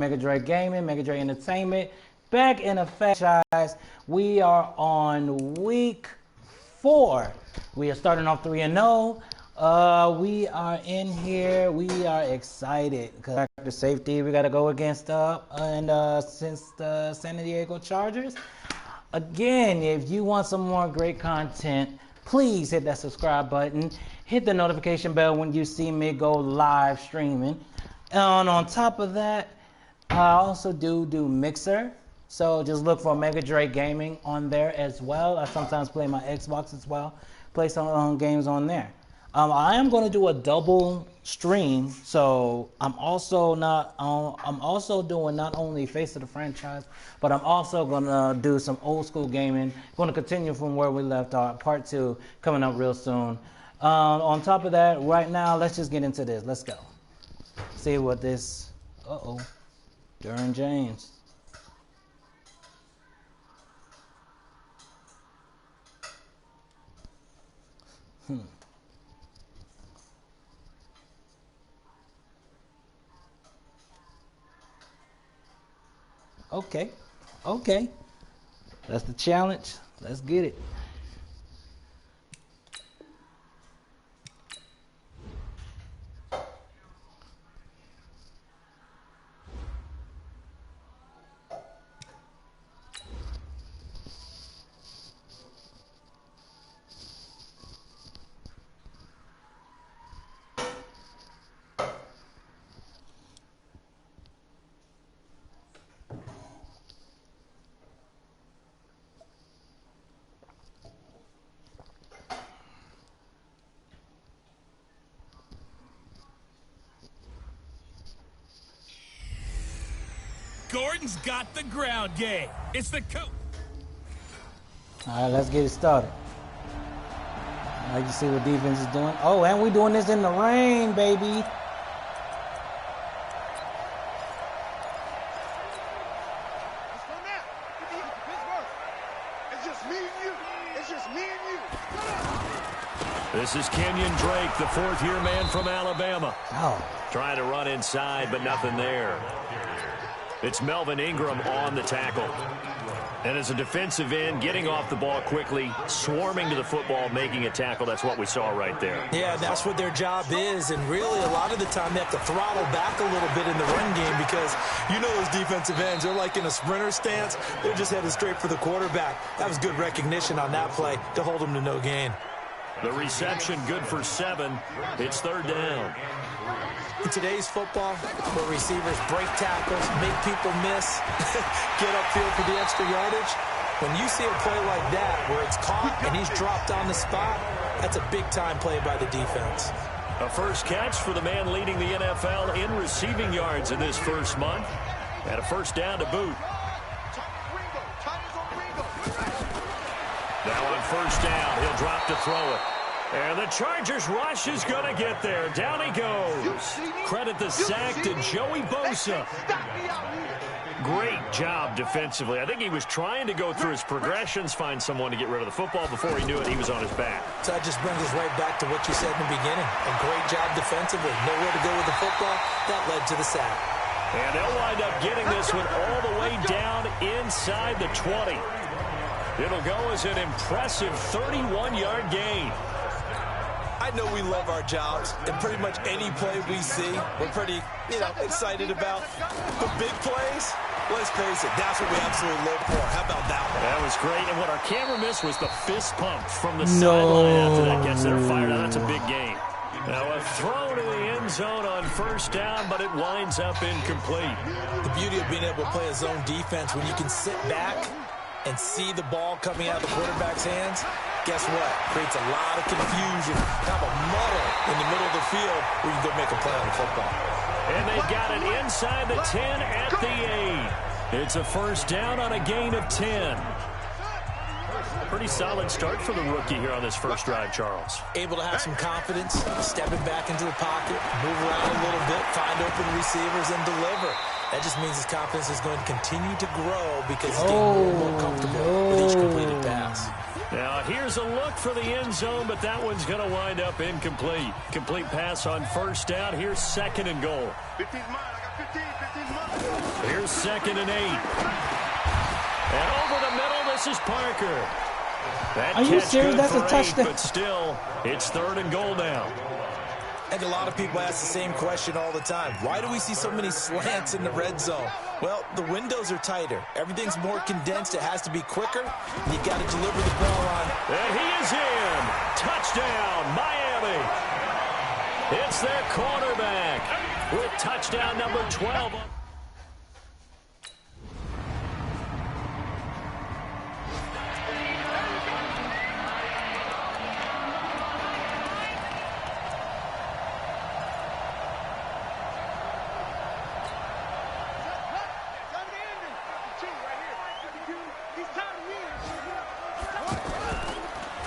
Mega Dre Gaming, Mega Dre Entertainment, back in a franchise. We are on week 4. We are starting off 3-0. We are in here. We are excited because after safety, we got to go against since the San Diego Chargers. Again, if you want some more great content, please hit that subscribe button. Hit the notification bell when you see me go live streaming. And on top of that, I also do Mixer, so just look for Mega Dre Gaming on there as well. I sometimes play my Xbox as well, play some games on there. I am going to do a double stream, so I'm also doing not only Face of the Franchise, but I'm also going to do some old school gaming. Going to continue from where we left off, part 2 coming up real soon. On top of that, right now, let's just get into this. Let's go. See what this. Derwin James. Okay. That's the challenge. Let's get it. Gordon's got the ground game. It's the coach. All right, let's get it started. I like to see what defense is doing. Oh, and we doing this in the rain, baby. This is Kenyon Drake, the fourth-year man from Alabama. Oh. Trying to run inside, but nothing there. It's Melvin Ingram on the tackle. And as a defensive end, getting off the ball quickly, swarming to the football, making a tackle, that's what we saw right there. Yeah, that's what their job is, and really a lot of the time they have to throttle back a little bit in the run game because you know those defensive ends, they're like in a sprinter stance. They're just headed straight for the quarterback. That was good recognition on that play to hold them to no gain. The reception good for 7. It's third down. In today's football, where receivers break tackles, make people miss, get upfield for the extra yardage, when you see a play like that where it's caught and he's dropped on the spot, that's a big-time play by the defense. A first catch for the man leading the NFL in receiving yards in this first month. And a first down to boot. Now on first down, he'll drop to throw it. And the Chargers rush is going to get there. Down he goes. Credit the sack to Joey Bosa. Great job defensively. I think he was trying to go through his progressions, find someone to get rid of the football. Before he knew it, he was on his back. So that just brings us right back to what you said in the beginning. A great job defensively. Nowhere to go with the football. That led to the sack. And they'll wind up getting this one all the way down inside the 20. It'll go as an impressive 31-yard gain. I know we love our jobs, and pretty much any play we see, we're pretty, excited about. But big plays, let's face it, that's what we absolutely live for. How about that one? That was great, and what our camera missed was the fist pump from the sideline after that gets there. Fired out. That's a big gain. Now a throw to the end zone on first down, but it winds up incomplete. The beauty of being able to play a zone defense when you can sit back and see the ball coming out of the quarterback's hands, guess what? Creates a lot of confusion, kind of a muddle in the middle of the field where you can go make a play on the football. And they've got it inside the 10 at the 8. It's a first down on a gain of 10. Pretty solid start for the rookie here on this first drive, Charles. Able to have some confidence, stepping back into the pocket, move around a little bit, find open receivers, and deliver. That just means his confidence is going to continue to grow because he's getting more comfortable with each completed pass. Now, here's a look for the end zone, but that one's going to wind up incomplete. Complete pass on first down. Here's second and goal. 15 mile. I got 15 mile. Here's 2nd and 8. And over the middle, this is Parker. That Are you catch serious? good That's a for 8, touchdown. but still, it's 3rd and goal now. I think a lot of people ask the same question all the time. Why do we see so many slants in the red zone? Well, the windows are tighter. Everything's more condensed. It has to be quicker. And you got to deliver the ball on. And he is in. Touchdown, Miami. It's their quarterback with touchdown number 12.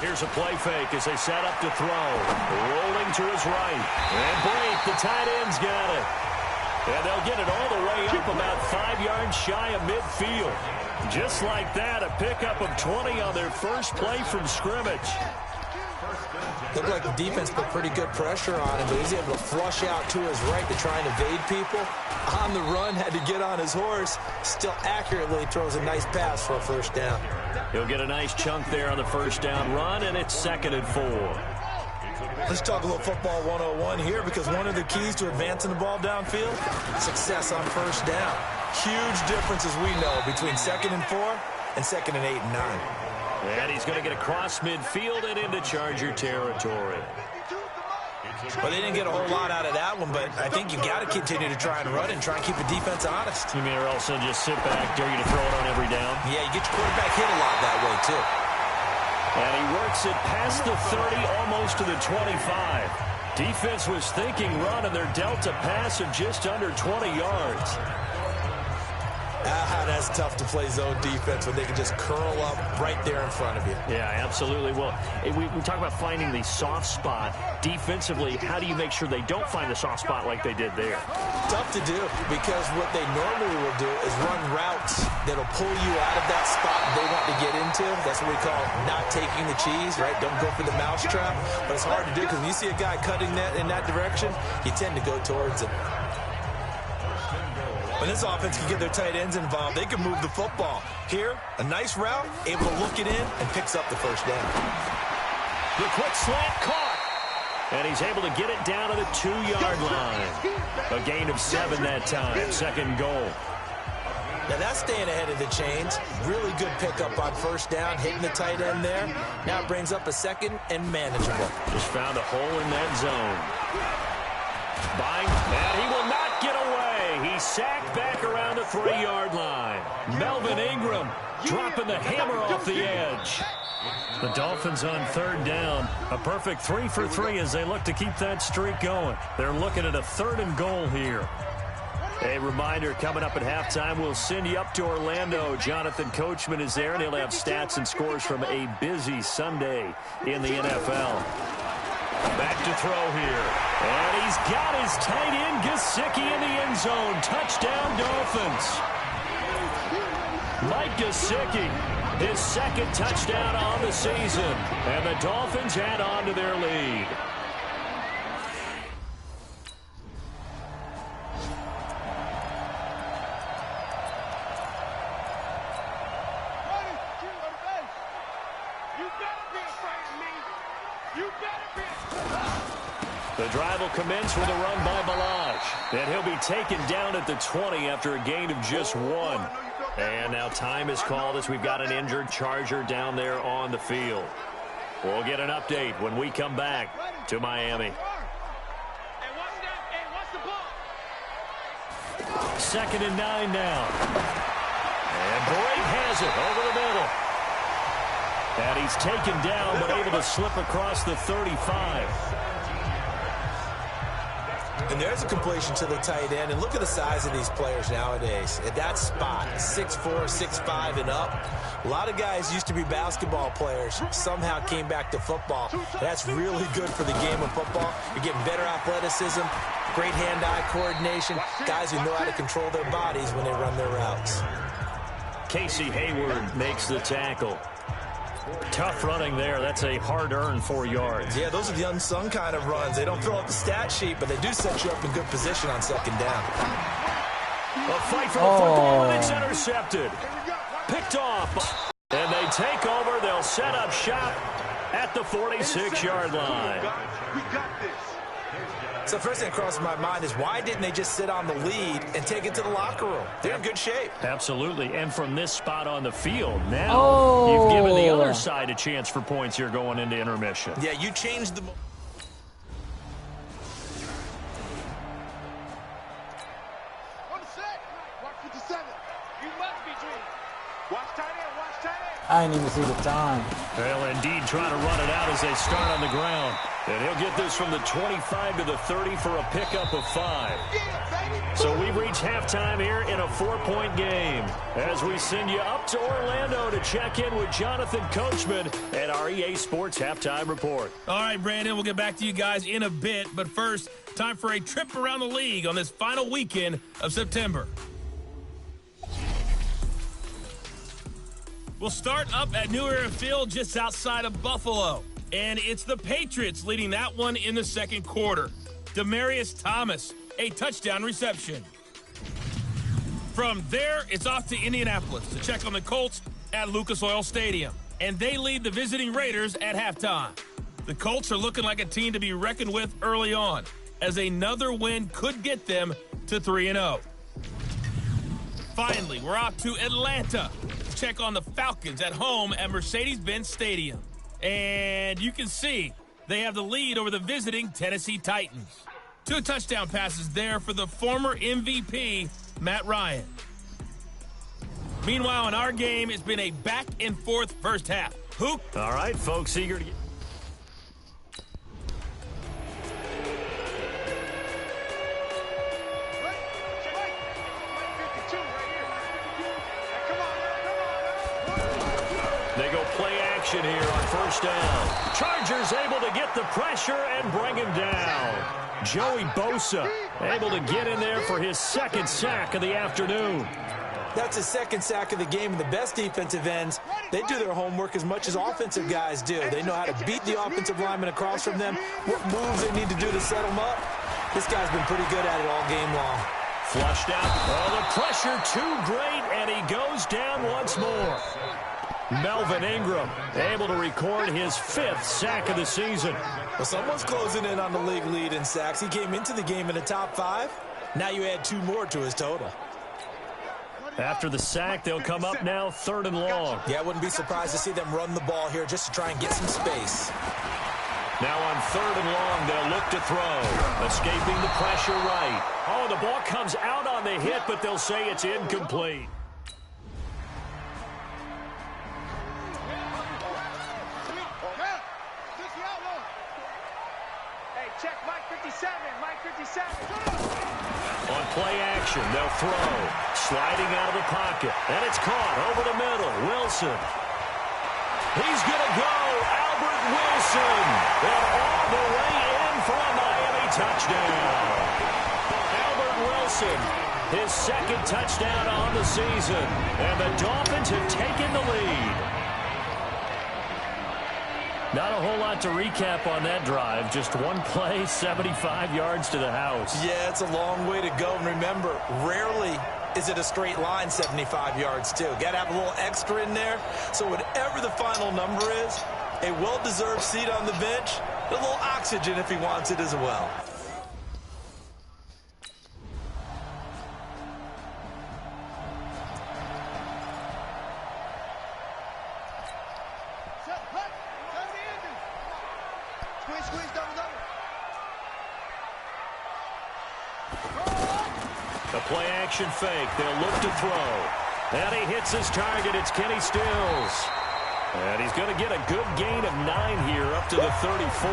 Here's a play fake as they set up to throw. Rolling to his right. And Brate, the tight end's got it. And they'll get it all the way up about 5 yards shy of midfield. Just like that, a pickup of 20 on their first play from scrimmage. Looked like the defense put pretty good pressure on him, but he's able to flush out to his right to try and evade people. On the run, had to get on his horse. Still accurately throws a nice pass for a first down. He'll get a nice chunk there on the first down run, and it's 2nd and 4. Let's talk a little football 101 here, because one of the keys to advancing the ball downfield, success on first down. Huge difference, as we know, between 2nd and 4 and 2nd and 8 and 9. And he's going to get across midfield and into Charger territory. Well, they didn't get a whole lot out of that one, but I think you got to continue to try and run and try and keep the defense honest. You mean, or else they'll just sit back, dare you to throw it on every down? Yeah, you get your quarterback hit a lot that way, too. And he works it past the 30, almost to the 25. Defense was thinking run, and they're dealt a pass of just under 20 yards. That's tough to play zone defense when they can just curl up right there in front of you. Yeah, absolutely. Well, we talk about finding the soft spot. Defensively, how do you make sure they don't find the soft spot like they did there? Tough to do, because what they normally will do is run routes that'll pull you out of that spot they want to get into. That's what we call not taking the cheese, right? Don't go for the mousetrap. But it's hard to do, because when you see a guy cutting that in that direction, you tend to go towards him. When this offense can get their tight ends involved, they can move the football. Here, a nice route, able to look it in, and picks up the first down. The quick slant caught. And he's able to get it down to the 2-yard line. A gain of 7 that time. 2nd goal. Now that's staying ahead of the chains. Really good pickup on first down, hitting the tight end there. Now it brings up a 2nd and manageable. Just found a hole in that zone. Buying, and he will not get away. He's sacked back around the 3-yard line. Melvin Ingram dropping the hammer off the edge. The Dolphins on 3rd down. A perfect 3 for 3 as they look to keep that streak going. They're looking at a 3rd and goal here. A reminder, coming up at halftime, we'll send you up to Orlando. Jonathan Coachman is there, and he'll have stats and scores from a busy Sunday in the NFL. Back to throw here. And he's got his tight end, Gesicki, in the end zone. Touchdown, Dolphins. Mike Gesicki, his 2nd touchdown on the season. And the Dolphins add on to their lead. The drive will commence with a run by Balaj. And he'll be taken down at the 20 after a gain of just 1. And now time is called as we've got an injured Charger down there on the field. We'll get an update when we come back to Miami. 2nd and 9 now. And Brate has it over the middle. And he's taken down but able to slip across the 35. And there's a completion to the tight end. And look at the size of these players nowadays. At that spot, 6'4", 6'5", and up. A lot of guys used to be basketball players, somehow came back to football. That's really good for the game of football. You're getting better athleticism, great hand-eye coordination, guys who know how to control their bodies when they run their routes. Casey Hayward makes the tackle. Tough running there. That's a hard-earned 4 yards. Yeah, those are the unsung kind of runs. They don't fill up the stat sheet, but they do set you up in good position on 2nd down. A fight for the football, and it's intercepted. Picked off. And they take over. They'll set up shop at the 46-yard line. So first thing that crosses my mind is why didn't they just sit on the lead and take it to the locker room? They're in good shape. Absolutely. And from this spot on the field, now you've given the other side a chance for points here going into intermission. Yeah, you changed the... I didn't even see the time. They'll indeed try to run it out as they start on the ground. And he'll get this from the 25 to the 30 for a pickup of 5. So we've reached halftime here in a 4-point game as we send you up to Orlando to check in with Jonathan Coachman at our EA Sports Halftime Report. All right, Brandon, we'll get back to you guys in a bit. But first, time for a trip around the league on this final weekend of September. We'll start up at New Era Field just outside of Buffalo. And it's the Patriots leading that one in the second quarter. Demaryius Thomas, a touchdown reception. From there, it's off to Indianapolis to check on the Colts at Lucas Oil Stadium. And they lead the visiting Raiders at halftime. The Colts are looking like a team to be reckoned with early on, as another win could get them to 3-0. Finally, we're off to Atlanta to check on the Falcons at home at Mercedes-Benz Stadium. And you can see they have the lead over the visiting Tennessee Titans. 2 touchdown passes there for the former MVP, Matt Ryan. Meanwhile, in our game, it's been a back-and-forth first half. All right, folks, eager to get... They go play action here on first down. Chargers able to get the pressure and bring him down. Joey Bosa able to get in there for his second sack of the afternoon. That's his second sack of the game. And the best defensive ends, they do their homework as much as offensive guys do. They know how to beat the offensive lineman across from them, what moves they need to do to set them up. This guy's been pretty good at it all game long. Flushed out. Oh, the pressure too great, and he goes down once more. Melvin Ingram able to record his 5th sack of the season. Well, someone's closing in on the league lead in sacks. He came into the game in the top 5. Now you add 2 more to his total. After the sack, they'll come up now 3rd and long. Yeah, I wouldn't be surprised to see them run the ball here just to try and get some space. Now on 3rd and long, they'll look to throw. Escaping the pressure right. Oh, the ball comes out on the hit, but they'll say it's incomplete. Check Mike 57, Mike 57. On play action, they'll throw. Sliding out of the pocket. And it's caught over the middle. Wilson. He's going to go. Albert Wilson. And all the way in for a Miami touchdown. Albert Wilson, his second touchdown on the season. And the Dolphins have taken the lead. Not a whole lot to recap on that drive. Just one play, 75 yards to the house. Yeah, it's a long way to go. And remember, rarely is it a straight line 75 yards, too. Got to have a little extra in there. So whatever the final number is, a well-deserved seat on the bench, a little oxygen if he wants it as well. A play-action fake. They'll look to throw. And he hits his target. It's Kenny Stills. And he's going to get a good gain of 9 here up to the 34.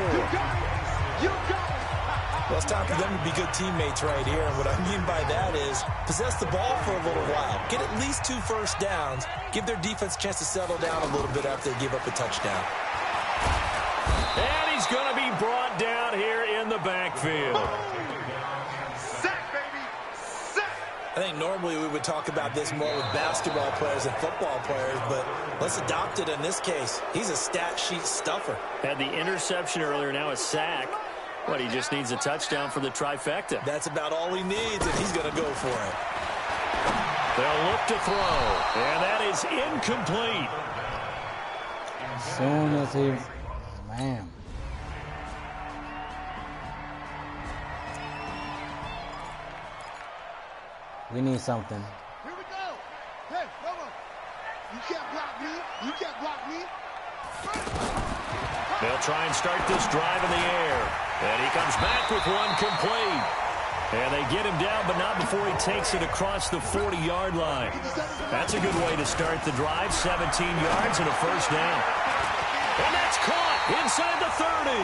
Well, it's time for them to be good teammates right here. And what I mean by that is possess the ball for a little while. Get at least 2 first downs. Give their defense a chance to settle down a little bit after they give up a touchdown. And he's going to be brought down here in the backfield. I think normally we would talk about this more with basketball players and football players, but let's adopt it in this case. He's a stat sheet stuffer. Had the interception earlier, now a sack. What, he just needs a touchdown for the trifecta. That's about all he needs, and he's going to go for it. They'll look to throw, and that is incomplete. As soon as he, man. We need something. Here we go. Hey, come on. You can't block me. You can't block me. They'll try and start this drive in the air. And he comes back with one complete. And they get him down, but not before he takes it across the 40-yard line. That's a good way to start the drive. 17 yards and a first down. And that's caught inside the 30.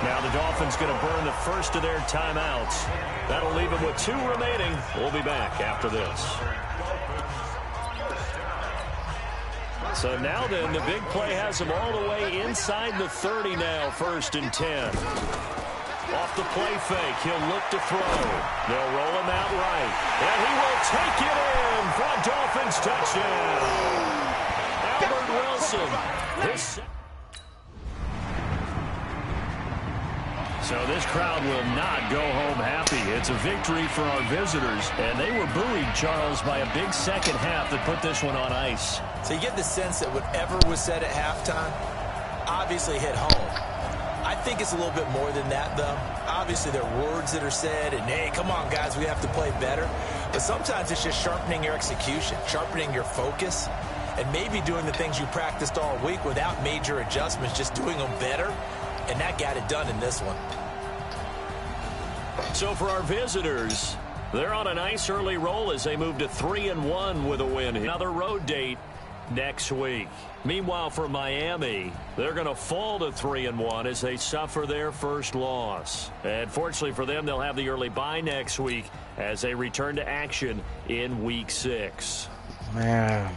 Now the Dolphins going to burn the first of their timeouts. That'll leave them with 2 remaining. We'll be back after this. So now then, the big play has him all the way inside the 30 now, 1st and 10. Off the play fake, he'll look to throw. They'll roll him out right. And he will take it in for a Dolphins touchdown. Albert Wilson. So this crowd will not go home happy. It's a victory for our visitors. And they were buoyed, Charles, by a big second half that put this one on ice. So you get the sense that whatever was said at halftime obviously hit home. I think it's a little bit more than that, though. Obviously, there are words that are said, and, hey, come on, guys, we have to play better. But sometimes it's just sharpening your execution, sharpening your focus, and maybe doing the things you practiced all week without major adjustments, just doing them better, and that got it done in this one. So for our visitors, they're on a nice early roll as they move to 3-1 with a win. Another road date next week. Meanwhile, for Miami, they're going to fall to 3-1 as they suffer their first loss. And fortunately for them, they'll have the early bye next week as they return to action in Week 6. Man.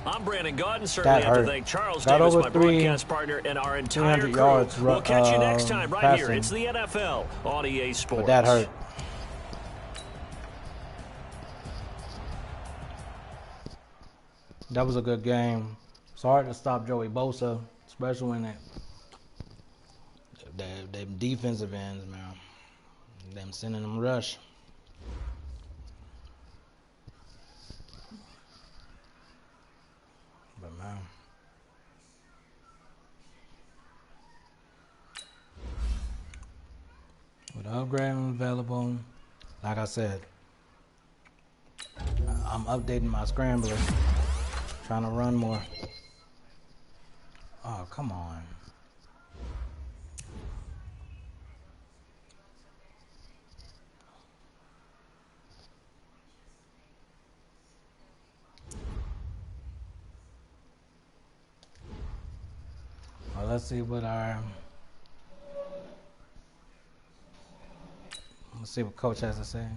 I'm Brandon Gaudin. Certainly have to thank Charles Davis, my broadcast partner, and our entire crew. We'll catch you next time right here. It's the NFL on EA Sports. But that hurt. That was a good game. It's hard to stop Joey Bosa, especially when them defensive ends, man. Them sending them rush. But, man. With the upgrade available, like I said, I'm updating my scrambler. Trying to run more. Oh, come on. Well, let's see what Coach has to say.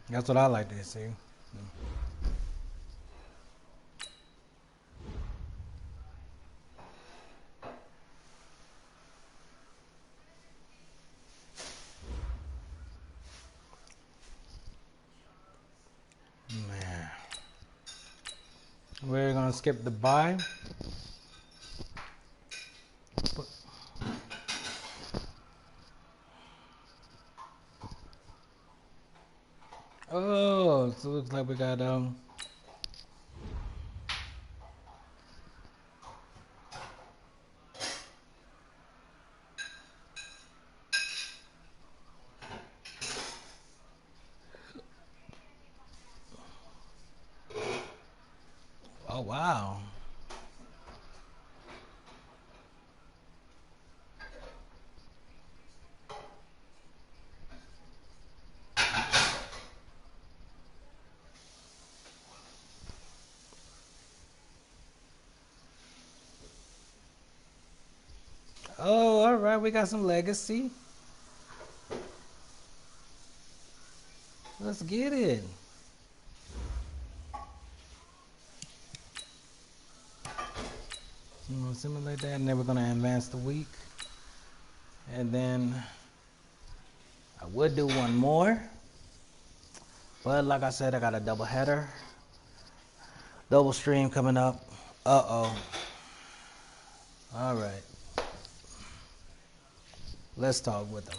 That's what I like to see. Man. We're going to skip the bye. Oh, so it looks like we got oh wow. Oh, all right, we got some legacy. Let's get it. Simulate that, and then we're gonna advance the week. And then I would do one more, but like I said, I got a double header, double stream coming up. All right. Let's talk with them.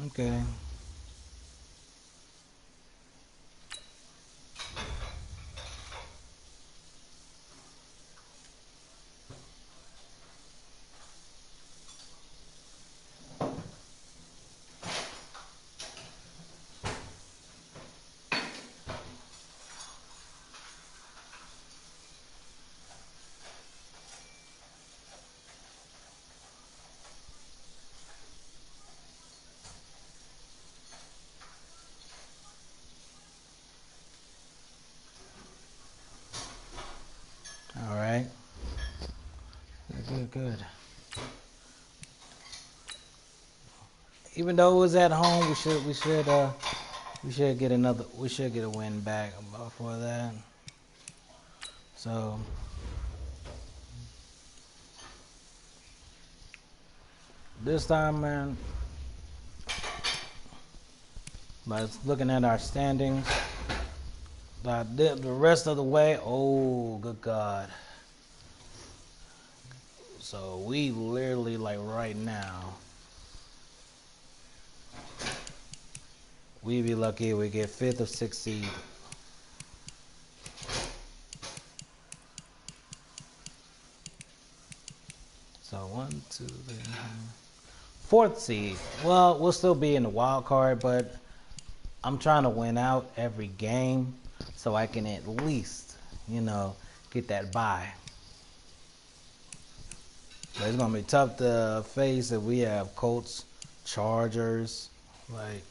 Okay. All right. Good. Even though it was at home, we should get a win back for that. So this time, man, by looking at our standings, the rest of the way, oh good God. So we literally, like right now, we'd be lucky if we get 5th or 6th seed. So 1, 2, 3, 4th seed. Well, we'll still be in the wild card, but I'm trying to win out every game so I can at least, get that bye. But it's gonna be tough to face if we have Colts, Chargers, like.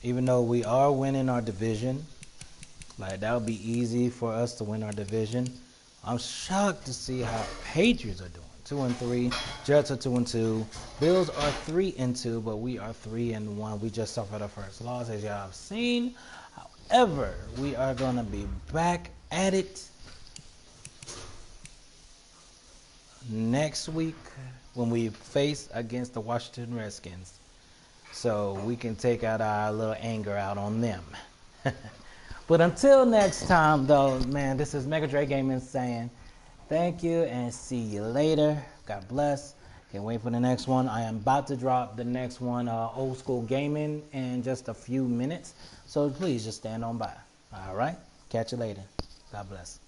Even though we are winning our division, like that would be easy for us to win our division. I'm shocked to see how Patriots are doing. 2-3, Jets are 2-2, Bills are 3-2, but we are 3-1. We just suffered our first loss, as y'all have seen. However, we are gonna be back at it next week when we face against the Washington Redskins. So we can take out our little anger out on them. But until next time, though, man, this is Mega Dre Gaming saying thank you and see you later. God bless. Can't wait for the next one. I am about to drop the next one, Old School Gaming, in just a few minutes. So please just stand on by. All right? Catch you later. God bless.